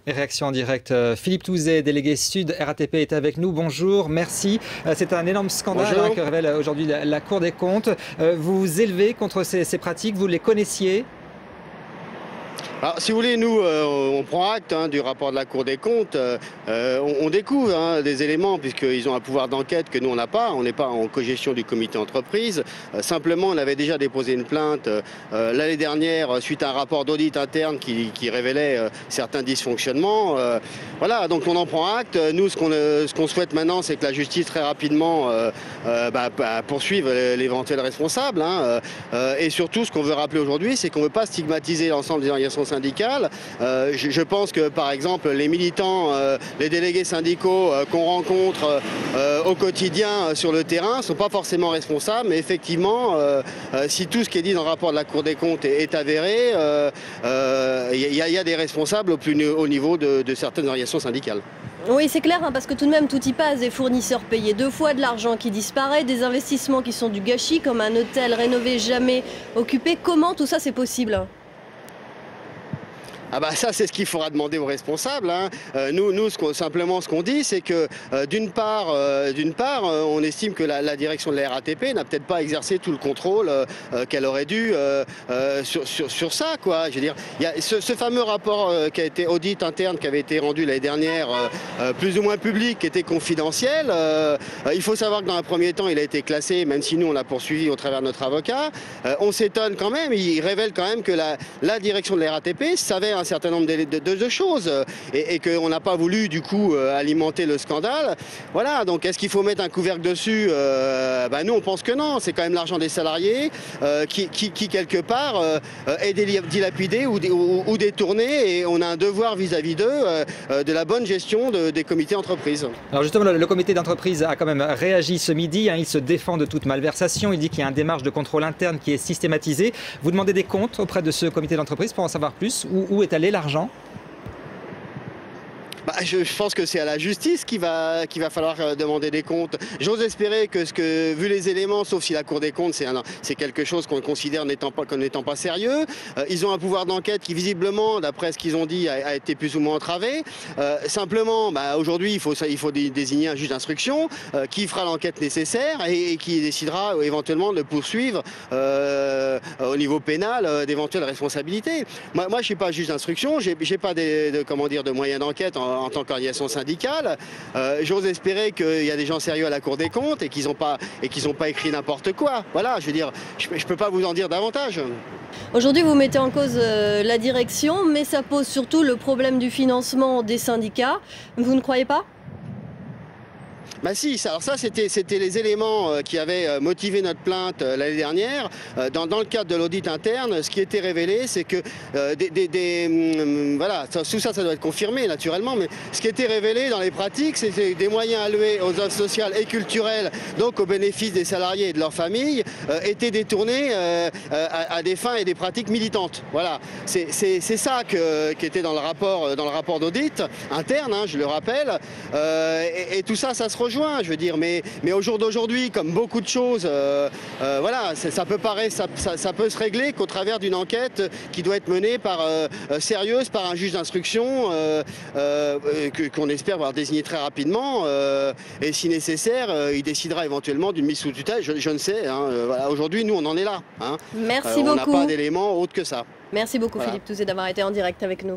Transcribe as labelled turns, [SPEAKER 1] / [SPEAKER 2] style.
[SPEAKER 1] Et réaction en direct, Philippe Touzet, délégué Sud RATP, est avec nous. Bonjour, merci. C'est un énorme scandale que révèle aujourd'hui la Cour des comptes. Vous vous élevez contre ces pratiques, vous les connaissiez ?
[SPEAKER 2] Alors, si vous voulez, nous, on prend acte du rapport de la Cour des comptes. On découvre des éléments, puisqu'ils ont un pouvoir d'enquête que nous, on n'a pas. On n'est pas en cogestion du comité entreprise. Simplement, on avait déjà déposé une plainte l'année dernière suite à un rapport d'audit interne qui révélait certains dysfonctionnements. Voilà, donc on en prend acte. Nous, ce qu'on souhaite maintenant, c'est que la justice, très rapidement, poursuive l'éventuel responsable. Et surtout, ce qu'on veut rappeler aujourd'hui, c'est qu'on ne veut pas stigmatiser l'ensemble des organisations syndicales. Je pense que par exemple les militants, les délégués syndicaux qu'on rencontre au quotidien sur le terrain ne sont pas forcément responsables, mais effectivement si tout ce qui est dit dans le rapport de la Cour des comptes est avéré, il y a des responsables au plus haut niveau de certaines organisations syndicales.
[SPEAKER 3] Oui, c'est clair, parce que tout de même, tout y passe. Des fournisseurs payés 2 fois, de l'argent qui disparaît, des investissements qui sont du gâchis, comme un hôtel rénové jamais occupé. Comment tout ça c'est possible ?
[SPEAKER 2] Ah bah ça, c'est ce qu'il faudra demander aux responsables. Nous simplement ce qu'on dit, c'est que d'une part, on estime que la direction de la RATP n'a peut-être pas exercé tout le contrôle qu'elle aurait dû sur ça, quoi. Je veux dire, il y a ce fameux rapport qui a été audit interne, qui avait été rendu l'année dernière, plus ou moins public, qui était confidentiel. Il faut savoir que dans un premier temps, il a été classé, même si nous on l'a poursuivi au travers de notre avocat. On s'étonne quand même. Il révèle quand même que la direction de la RATP savait un certain nombre de choses et qu'on n'a pas voulu du coup alimenter le scandale. Voilà, donc est-ce qu'il faut mettre un couvercle dessus? Nous on pense que non, c'est quand même l'argent des salariés qui quelque part est dilapidé ou détourné, et on a un devoir vis-à-vis d'eux de la bonne gestion des comités d'entreprise.
[SPEAKER 1] Alors justement, le comité d'entreprise a quand même réagi ce midi, il se défend de toute malversation, il dit qu'il y a une démarche de contrôle interne qui est systématisée. Vous demandez des comptes auprès de ce comité d'entreprise pour en savoir plus? Où est allé l'argent?
[SPEAKER 2] Je pense que c'est à la justice qu'il va falloir demander des comptes. J'ose espérer que vu les éléments, sauf si la Cour des comptes, c'est quelque chose qu'on considère comme n'étant pas sérieux. Ils ont un pouvoir d'enquête qui, visiblement, d'après ce qu'ils ont dit, a été plus ou moins entravé. Simplement, aujourd'hui, il faut désigner un juge d'instruction qui fera l'enquête nécessaire et qui décidera éventuellement de poursuivre au niveau pénal d'éventuelles responsabilités. Moi, je ne suis pas juge d'instruction, j'ai pas de moyens d'enquête en tant qu'organisation syndicale. J'ose espérer qu'il y a des gens sérieux à la Cour des comptes et qu'ils n'ont pas écrit n'importe quoi. Voilà, je veux dire, je ne peux pas vous en dire davantage.
[SPEAKER 3] Aujourd'hui, vous mettez en cause la direction, mais ça pose surtout le problème du financement des syndicats. Vous ne croyez pas ?
[SPEAKER 2] Si, alors ça c'était les éléments qui avaient motivé notre plainte l'année dernière. Dans le cadre de l'audit interne, ce qui était révélé, c'est que voilà, tout ça doit être confirmé naturellement, mais ce qui était révélé dans les pratiques, c'était des moyens alloués aux œuvres sociales et culturelles, donc au bénéfice des salariés et de leurs familles, étaient détournés à des fins et des pratiques militantes. Voilà, c'est ça qui était dans le rapport d'audit interne, je le rappelle, et tout ça se rejoint, je veux dire, mais au jour d'aujourd'hui, comme beaucoup de choses, voilà, ça peut se régler qu'au travers d'une enquête qui doit être menée sérieuse par un juge d'instruction qu'on espère voir désigner très rapidement, et si nécessaire, il décidera éventuellement d'une mise sous tutelle, je ne sais. Voilà, aujourd'hui, nous, on en est là.
[SPEAKER 3] Merci beaucoup.
[SPEAKER 2] On n'a pas d'éléments autres que ça.
[SPEAKER 3] Merci beaucoup, Philippe Touzet, d'avoir été en direct avec nous.